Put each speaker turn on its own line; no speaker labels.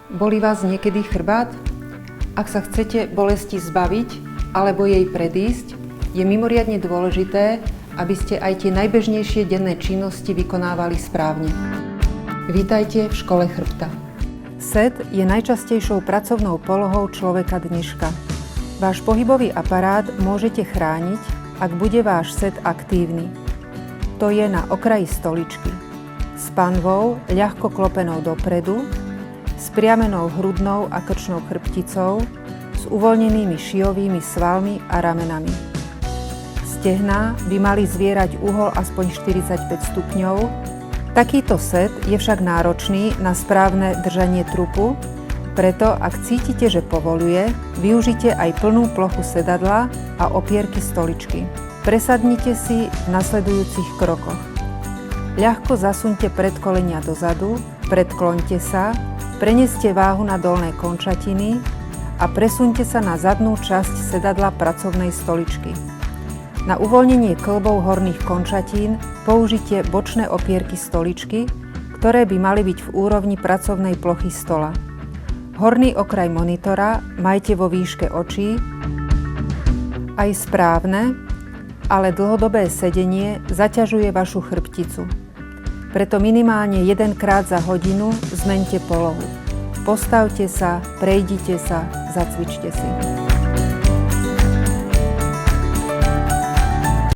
Bolí vás niekedy chrbát? Ak sa chcete bolesti zbaviť alebo jej predísť, je mimoriadne dôležité, aby ste aj tie najbežnejšie denné činnosti vykonávali správne. Vítajte v škole chrbta. SED je najčastejšou pracovnou polohou človeka dneška. Váš pohybový aparát môžete chrániť, ak bude váš SED aktívny. To je na okraji stoličky, s panvou ľahko klopenou dopredu, spriamenou hrudnou a krčnou chrbticou, s uvoľnenými šijovými svalmi a ramenami. Stehná by mali zvierať uhol aspoň 45 stupňov. Takýto SED je však náročný na správne držanie trupu, preto ak cítite, že povoľuje, využite aj plnú plochu sedadla a opierky stoličky. Presadnite si v nasledujúcich krokoch. Ľahko zasuňte predkolenia dozadu, predkloňte sa, preneste váhu na dolné končatiny a presuňte sa na zadnú časť sedadla pracovnej stoličky. Na uvoľnenie kĺbov horných končatín použite bočné opierky stoličky, ktoré by mali byť v úrovni pracovnej plochy stola. Horný okraj monitora majte vo výške očí. Aj správne, ale dlhodobé sedenie zaťažuje vašu chrbticu. Preto minimálne 1 krát za hodinu zmeňte polohu. Postavte sa, prejdite sa, zacvičte si.